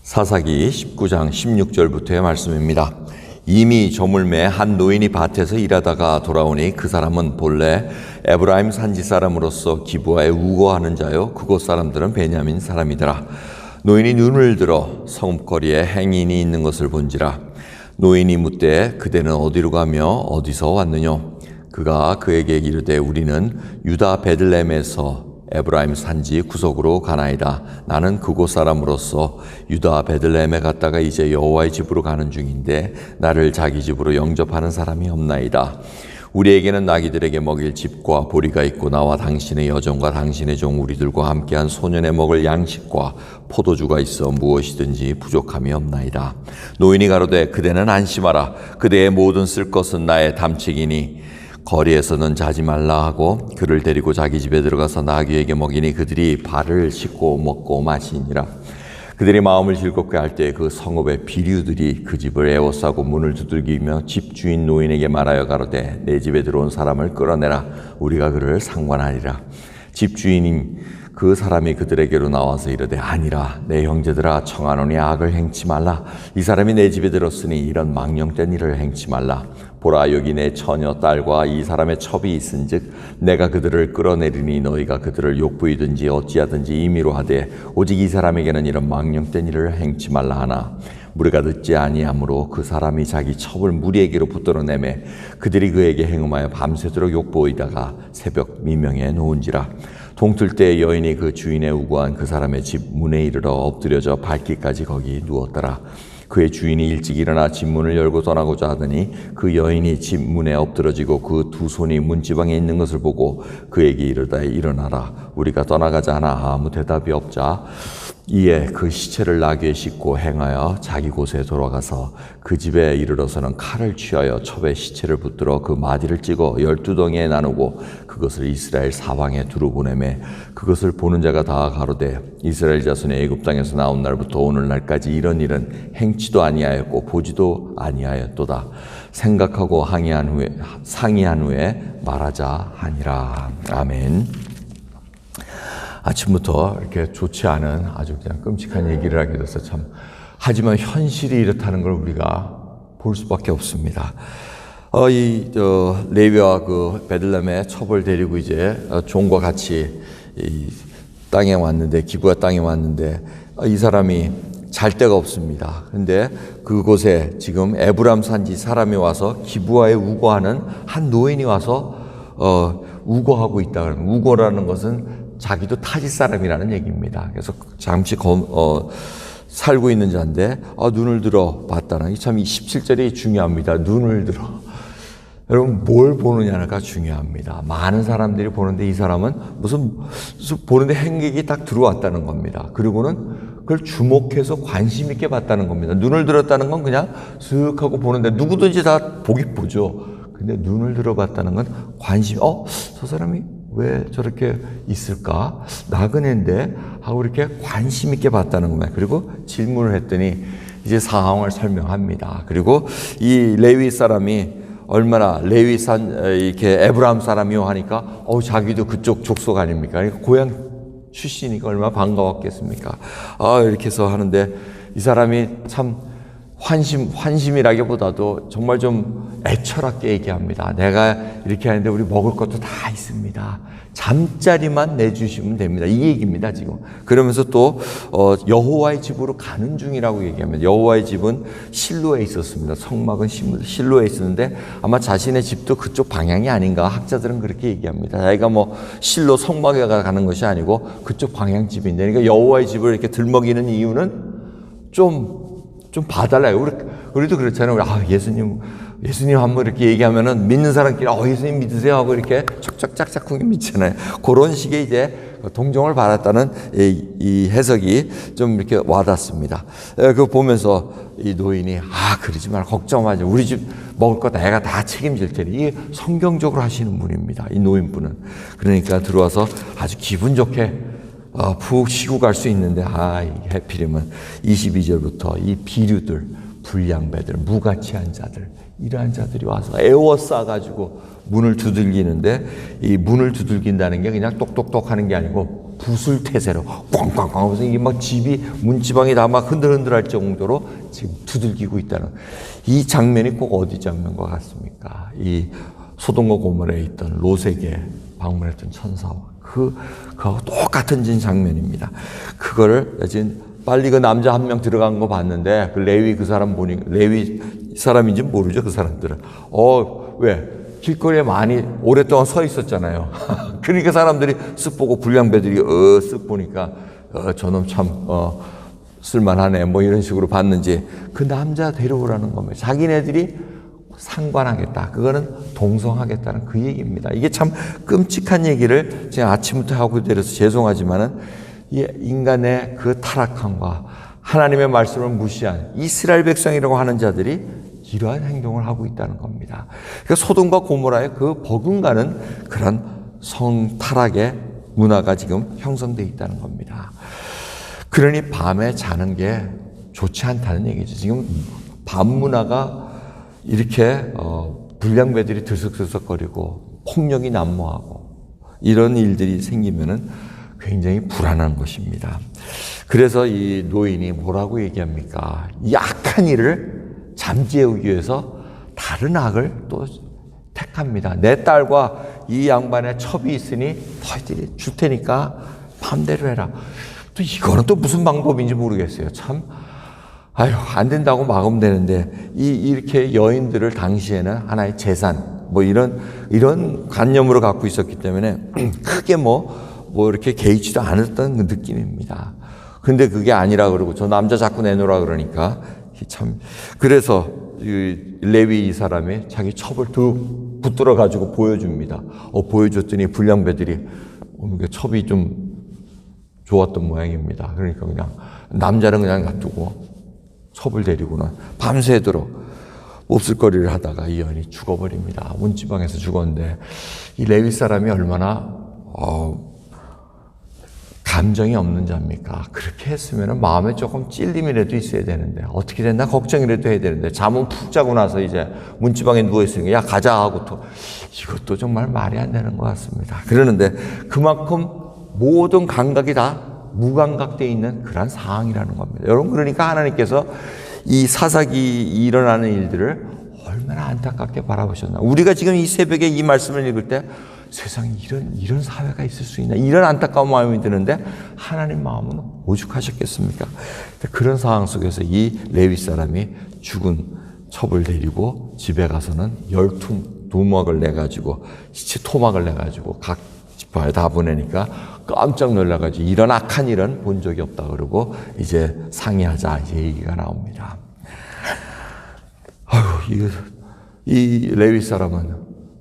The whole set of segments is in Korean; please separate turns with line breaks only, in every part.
사사기 19장 16절부터의 말씀입니다. 이미 저물매 한 노인이 밭에서 일하다가 돌아오니 그 사람은 본래 에브라임 산지 사람으로서 기브아에 우거하는 자요 그곳 사람들은 베냐민 사람이더라. 노인이 눈을 들어 성읍거리에 행인이 있는 것을 본지라. 노인이 묻되 그대는 어디로 가며 어디서 왔느냐. 그가 그에게 이르되 우리는 유다 베들레헴에서 에브라임 산지 구석으로 가나이다. 나는 그곳 사람으로서 유다 베들레헴에 갔다가 이제 여호와의 집으로 가는 중인데 나를 자기 집으로 영접하는 사람이 없나이다. 우리에게는 나귀들에게 먹일 집과 보리가 있고 나와 당신의 여종과 당신의 종 우리들과 함께한 소년에 먹을 양식과 포도주가 있어 무엇이든지 부족함이 없나이다. 노인이 가로되 그대는 안심하라. 그대의 모든 쓸 것은 나의 담책이니 거리에서는 자지 말라 하고 그를 데리고 자기 집에 들어가서 나귀에게 먹이니 그들이 발을 씻고 먹고 마시니라. 그들이 마음을 즐겁게 할 때 그 성읍의 비류들이 그 집을 에워싸고 문을 두들기며 집주인 노인에게 말하여 가로되 내 집에 들어온 사람을 끌어내라. 우리가 그를 상관하리라. 집주인인 그 사람이 그들에게로 나와서 이르되 아니라 내 형제들아 청하노니 악을 행치 말라. 이 사람이 내 집에 들었으니 이런 망령된 일을 행치 말라. 보라 여기 내 처녀 딸과 이 사람의 첩이 있은즉 내가 그들을 끌어내리니 너희가 그들을 욕부이든지 어찌하든지 임의로 하되 오직 이 사람에게는 이런 망령된 일을 행치 말라 하나 무리가 듣지 아니하므로 그 사람이 자기 첩을 무리에게로 붙들어내매 그들이 그에게 행음하여 밤새도록 욕보이다가 새벽 미명에 놓은지라. 동틀 때 여인이 그 주인의 우고한 그 사람의 집 문에 이르러 엎드려져 밟기까지 거기 누웠더라. 그의 주인이 일찍 일어나 집 문을 열고 떠나고자 하더니 그 여인이 집 문에 엎드러지고 그 두 손이 문지방에 있는 것을 보고 그에게 이르되 일어나라. 우리가 떠나가자 하나 아무 대답이 없자 이에 그 시체를 나귀에 싣고 행하여 자기 곳에 돌아가서 그 집에 이르러서는 칼을 취하여 첩에 시체를 붙들어 그 마디를 찍어 12덩이에 나누고 그것을 이스라엘 사방에 두루 보내매 그것을 보는 자가 다 가로되 이스라엘 자손이 애굽 땅에서 나온 날부터 오늘날까지 이런 일은 행치도 아니하였고 보지도 아니하였도다. 생각하고 상의한 후에 말하자 하니라. 아멘. 아침부터 이렇게 좋지 않은 아주 그냥 끔찍한 얘기를 하게 돼서 참, 하지만 현실이 이렇다는 걸 우리가 볼 수밖에 없습니다. 레위와 그 베들레헴의 첩을 데리고 이제 종과 같이 이 땅에 왔는데, 기브아 땅에 왔는데, 이 사람이 잘 데가 없습니다. 근데 그곳에 지금 에브람 산지 사람이 와서 기브아에 우거하는 한 노인이 와서 우거하고 있다. 우거라는 것은 자기도 타짓 사람이라는 얘기입니다. 그래서 잠시 살고 있는 자인데 눈을 들어 봤다는 게 참 17절이 중요합니다. 눈을 들어. 여러분 뭘 보느냐가 중요합니다. 많은 사람들이 보는데 이 사람은 무슨 보는데 행객이 딱 들어왔다는 겁니다. 그리고는 그걸 주목해서 관심 있게 봤다는 겁니다. 눈을 들었다는 건 그냥 슥 하고 보는데 누구든지 다 보긴 보죠. 근데 눈을 들어봤다는 건 관심, 저 사람이 왜 저렇게 있을까? 나그네인데 하고 이렇게 관심 있게 봤다는 겁니다. 그리고 질문을 했더니 이제 상황을 설명합니다. 그리고 이 레위 사람이 얼마나 레위산 이렇게 에브라임 사람이요 하니까 자기도 그쪽 족속 아닙니까? 그러니까 고향 출신이니까 얼마나 반가웠겠습니까? 이렇게 해서 하는데 이 사람이 참 환심이라기보다도 정말 좀 애처롭게 얘기합니다. 내가 이렇게 하는데 우리 먹을 것도 다 있습니다. 잠자리만 내주시면 됩니다. 이 얘기입니다, 지금. 그러면서 또 여호와의 집으로 가는 중이라고 얘기합니다. 여호와의 집은 실로에 있었습니다. 성막은 실로에 있었는데 아마 자신의 집도 그쪽 방향이 아닌가 학자들은 그렇게 얘기합니다. 자기가 실로 성막에 가는 것이 아니고 그쪽 방향 집인데, 그러니까 여호와의 집을 이렇게 들먹이는 이유는 좀 봐달라요. 우리도 그렇잖아요. 예수님 한번 이렇게 얘기하면은 믿는 사람끼리 예수님 믿으세요 하고 이렇게 척척짝짝하게 믿잖아요. 그런 식의 이제 동정을 받았다는 이 해석이 좀 이렇게 와닿습니다. 그거 보면서 이 노인이 그러지 말고 걱정 마지. 우리 집 먹을 거 내가 다 책임질 테니. 이게 성경적으로 하시는 분입니다. 이 노인분은. 그러니까 들어와서 아주 기분 좋게 푹 쉬고 갈 수 있는데 해피림은 22절부터 이 비류들, 불량배들, 무가치한 자들, 이러한 자들이 와서 에워싸가지고 문을 두들기는데 이 문을 두들긴다는 게 그냥 똑똑똑 하는 게 아니고
구슬태세로 꽝꽝꽝 하면서 이게 막 집이 문지방이 다 막 흔들흔들할 정도로 지금 두들기고 있다는 이 장면이 꼭 어디 장면과 같습니까? 이 소돔과 고모라에 있던 롯에게 방문했던 천사와 그하고 똑같은 장면입니다. 그거를 지금 빨리 그 남자 한 명 들어간 거 봤는데 그 레위 그 사람 보니 레위 사람인지 모르죠 그 사람들은. 왜? 길거리에 많이 오랫동안 서 있었잖아요. 그러니까 사람들이 쓱 보고 불량배들이 쓱 보니까 저놈 참 쓸만하네 뭐 이런 식으로 봤는지 그 남자 데려오라는 겁니다. 자기네들이 상관하겠다. 그거는 동성하겠다는 그 얘기입니다. 이게 참 끔찍한 얘기를 제가 아침부터 하고 드려서 죄송하지만은 인간의 그 타락함과 하나님의 말씀을 무시한 이스라엘 백성이라고 하는 자들이 이러한 행동을 하고 있다는 겁니다. 그러니까 소돔과 고모라의 그 버금가는 그런 성타락의 문화가 지금 형성되어 있다는 겁니다. 그러니 밤에 자는 게 좋지 않다는 얘기죠. 지금 밤 문화가 이렇게 불량배들이 들썩들썩거리고 폭력이 난무하고 이런 일들이 생기면은 굉장히 불안한 것입니다. 그래서 이 노인이 뭐라고 얘기합니까? 이 악한 일을 잠재우기 위해서 다른 악을 또 택합니다. 내 딸과 이 양반의 첩이 있으니 너희들이 줄 테니까 마음대로 해라. 또 이거는 또 무슨 방법인지 모르겠어요. 참, 안 된다고 막으면 되는데 이렇게 여인들을 당시에는 하나의 재산 뭐 이런 관념으로 갖고 있었기 때문에 크게 뭐 이렇게 개의치도 않았던 그 느낌입니다. 근데 그게 아니라 그러고 저 남자 자꾸 내놓으라 그러니까 참 그래서 레위 이 사람이 자기 첩을 툭 붙들어 가지고 보여줍니다. 보여줬더니 불량배들이 첩이 좀 좋았던 모양입니다. 그러니까 그냥 남자는 그냥 놔두고 첩을 데리고는 밤새도록 몹쓸거리를 하다가 이 여인이 죽어버립니다. 문지방에서 죽었는데 이 레위 사람이 얼마나 감정이 없는 자입니까? 그렇게 했으면 마음에 조금 찔림이라도 있어야 되는데 어떻게 됐나 걱정이라도 해야 되는데 잠은 푹 자고 나서 이제 문지방에 누워있으니까 야 가자 하고 또 이것도 정말 말이 안 되는 것 같습니다. 그러는데 그만큼 모든 감각이 다 무감각되어 있는 그런 상황이라는 겁니다. 여러분 그러니까 하나님께서 이 사사기 일어나는 일들을 얼마나 안타깝게 바라보셨나. 우리가 지금 이 새벽에 이 말씀을 읽을 때 세상에 이런 사회가 있을 수 있나 이런 안타까운 마음이 드는데 하나님 마음은 오죽하셨겠습니까? 그런 상황 속에서 이 레위 사람이 죽은 첩을 데리고 집에 가서는 12토막을 내가지고 시체 토막을 내가지고 각 지파에 다 보내니까 깜짝 놀라가지고 이런 악한 일은 본 적이 없다 그러고 이제 상의하자 이제 얘기가 나옵니다. 이 레위 사람은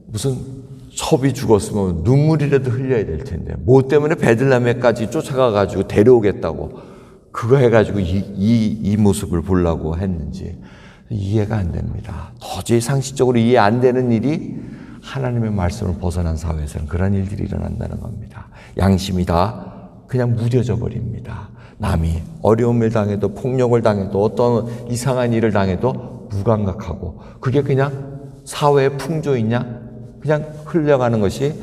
무슨 첩이 죽었으면 눈물이라도 흘려야 될 텐데 뭐 때문에 베들레헴까지 쫓아가가지고 데려오겠다고 그거 해가지고 이 모습을 보려고 했는지 이해가 안 됩니다. 도저히 상식적으로 이해 안 되는 일이 하나님의 말씀을 벗어난 사회에서는 그런 일들이 일어난다는 겁니다. 양심이 다 그냥 무뎌져 버립니다. 남이 어려움을 당해도 폭력을 당해도 어떤 이상한 일을 당해도 무감각하고 그게 그냥 사회의 풍조이냐 그냥 흘려가는 것이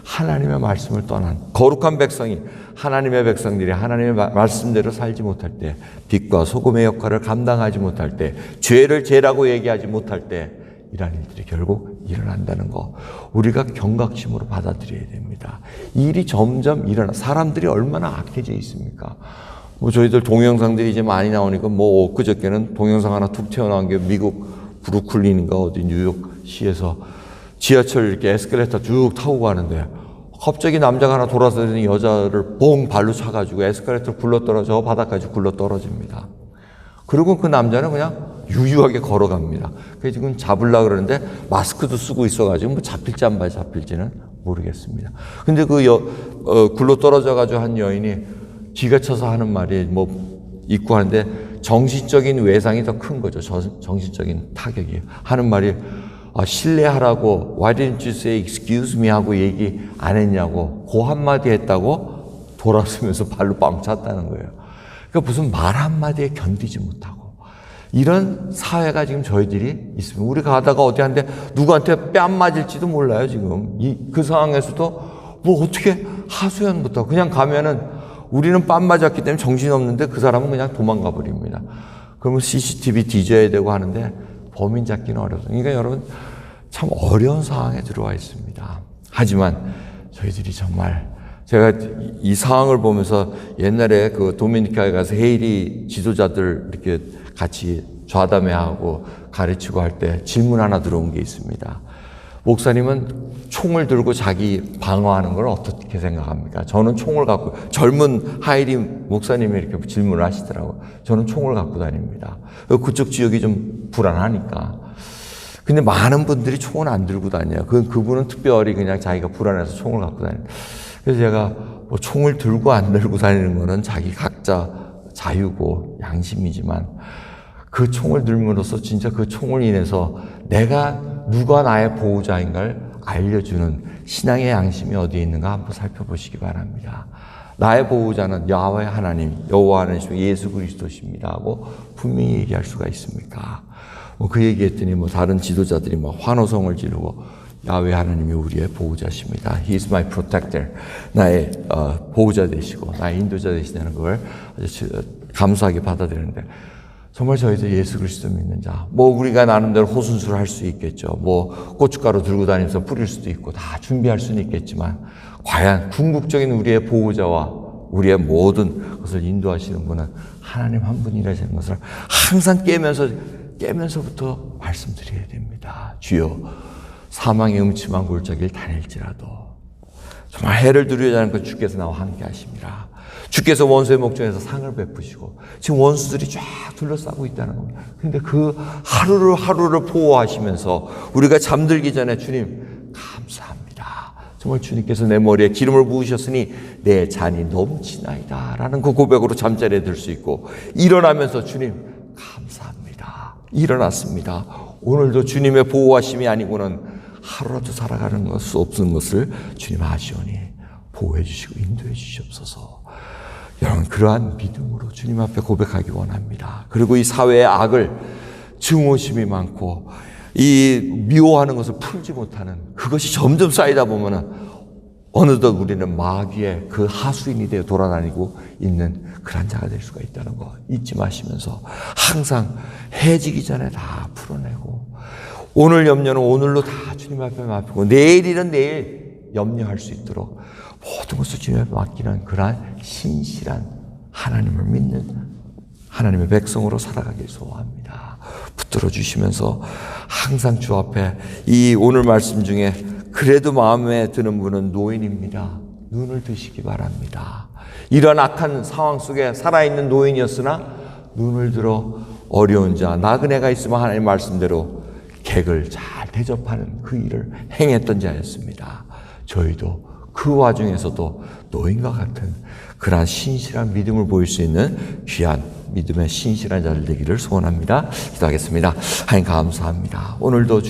하나님의 말씀을 떠난 거룩한 백성이 하나님의 백성들이 하나님의 말씀대로 살지 못할 때 빛과 소금의 역할을 감당하지 못할 때 죄를 죄라고 얘기하지 못할 때 이런 일들이 결국 일어난다는 거 우리가 경각심으로 받아들여야 됩니다. 이 일이 점점 일어나 사람들이 얼마나 악해져 있습니까? 저희들 동영상들이 이제 많이 나오니까 엊그저께는 동영상 하나 툭 튀어나온 게 미국 브루클린인가 어디 뉴욕시에서 지하철 이렇게 에스컬레이터 쭉 타고 가는데 갑자기 남자가 하나 돌아서더니 여자를 봉 발로 차가지고 에스컬레이터 굴러떨어져 바닥까지 굴러떨어집니다. 그리고 그 남자는 그냥 유유하게 걸어갑니다. 그래서 지금 잡으려고 그러는데 마스크도 쓰고 있어가지고 잡힐지 안 잡힐지는 모르겠습니다. 근데 굴러떨어져가지고 한 여인이 기가 쳐서 하는 말이 있고 하는데 정신적인 외상이 더 큰 거죠. 정신적인 타격이. 하는 말이 실례하라고 Why didn't you say excuse me 하고 얘기 안 했냐고 그 한마디 했다고 돌아서면서 발로 빵 찼다는 거예요. 그러니까 무슨 말 한마디에 견디지 못하고 이런 사회가 지금 저희들이 있습니다. 우리 가다가 어디 한데 누구한테 뺨 맞을지도 몰라요. 지금 그 상황에서도 뭐 어떻게 하소연부터 그냥 가면은 우리는 빰 맞았기 때문에 정신없는데 그 사람은 그냥 도망가 버립니다. 그러면 CCTV 뒤져야 되고 하는데 범인 잡기는 어렵습니다. 그러니까 여러분 참 어려운 상황에 들어와 있습니다. 하지만 저희들이 정말 제가 이 상황을 보면서 옛날에 그 도미니카에 가서 헤이리 지도자들 이렇게 같이 좌담회하고 가르치고 할 때 질문 하나 들어온 게 있습니다. 목사님은 총을 들고 자기 방어하는 걸 어떻게 생각합니까? 저는 총을 갖고, 젊은 하이리 목사님이 이렇게 질문을 하시더라고요. 저는 총을 갖고 다닙니다. 그쪽 지역이 좀 불안하니까. 근데 많은 분들이 총은 안 들고 다녀요. 그분은 특별히 그냥 자기가 불안해서 총을 갖고 다녀요. 그래서 제가 뭐 총을 들고 안 들고 다니는 거는 자기 각자 자유고 양심이지만 그 총을 들므로써 진짜 그 총을 인해서 내가 누가 나의 보호자인가를 알려주는 신앙의 양심이 어디에 있는가 한번 살펴보시기 바랍니다. 나의 보호자는 야훼 하나님, 여호와 하나님, 예수 그리스도십니다 하고 분명히 얘기할 수가 있습니까? 그 얘기했더니 다른 지도자들이 환호성을 지르고 야훼 하나님이 우리의 보호자십니다. He is my protector. 나의 보호자 되시고 나의 인도자 되시다는 걸 아주 감사하게 받아들이는데 정말 저희들 예수 그리스도 믿는 자, 우리가 나름대로 호순수를 할 수 있겠죠. 고춧가루 들고 다니면서 뿌릴 수도 있고 다 준비할 수는 있겠지만 과연 궁극적인 우리의 보호자와 우리의 모든 것을 인도하시는 분은 하나님 한 분이라는 것을 항상 깨면서부터 말씀드려야 됩니다. 주여, 사망의 음침한 골짜기를 다닐지라도 정말 해를 두려워하지 않고 주께서 나와 함께 하십니다. 주께서 원수의 목전에서 상을 베푸시고 지금 원수들이 쫙 둘러싸고 있다는 겁니다. 그런데 그 하루를 보호하시면서 우리가 잠들기 전에 주님 감사합니다. 정말 주님께서 내 머리에 기름을 부으셨으니 내 잔이 넘치나이다 라는 그 고백으로 잠자리에 들 수 있고 일어나면서 주님 감사합니다. 일어났습니다. 오늘도 주님의 보호하심이 아니고는 하루라도 살아가는 수 없는 것을 주님 아시오니 보호해 주시고 인도해 주시옵소서. 여러분 그러한 믿음으로 주님 앞에 고백하기 원합니다. 그리고 이 사회의 악을 증오심이 많고 이 미워하는 것을 풀지 못하는 그것이 점점 쌓이다 보면은 어느덧 우리는 마귀의 그 하수인이 되어 돌아다니고 있는 그런 자가 될 수가 있다는 거 잊지 마시면서 항상 해지기 전에 다 풀어내고 오늘 염려는 오늘로 다 주님 앞에 맡기고 내일 일은 내일 염려할 수 있도록 모든 것을 주님 앞에 맡기는 그러한 신실한 하나님을 믿는 하나님의 백성으로 살아가길 소원합니다. 붙들어 주시면서 항상 주 앞에 이 오늘 말씀 중에 그래도 마음에 드는 분은 노인입니다. 눈을 뜨시기 바랍니다. 이런 악한 상황 속에 살아있는 노인이었으나 눈을 들어 어려운 자, 나그네가 있으면 하나님 말씀대로 객을 잘 대접하는 그 일을 행했던 자였습니다. 저희도 그 와중에서도 노인과 같은 그러한 신실한 믿음을 보일 수 있는 귀한 믿음의 신실한 자들 되기를 소원합니다. 기도하겠습니다. 하나님 감사합니다. 오늘도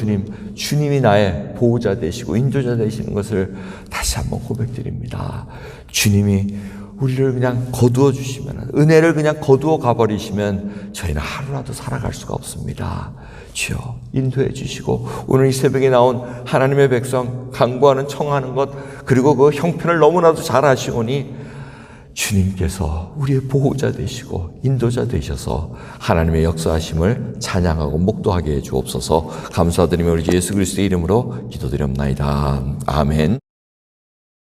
주님이 나의 보호자 되시고 인도자 되시는 것을 다시 한번 고백드립니다. 주님이 우리를 그냥 거두어 주시면, 은혜를 그냥 거두어 가버리시면 저희는 하루라도 살아갈 수가 없습니다. 주여 인도해 주시고 오늘 이 새벽에 나온 하나님의 백성 간구하는 청하는 것 그리고 그 형편을 너무나도 잘 아시오니 주님께서 우리의 보호자 되시고 인도자 되셔서 하나님의 역사하심을 찬양하고 목도하게 해 주옵소서. 감사드리며 우리 예수 그리스도의 이름으로 기도드립나이다. 아멘.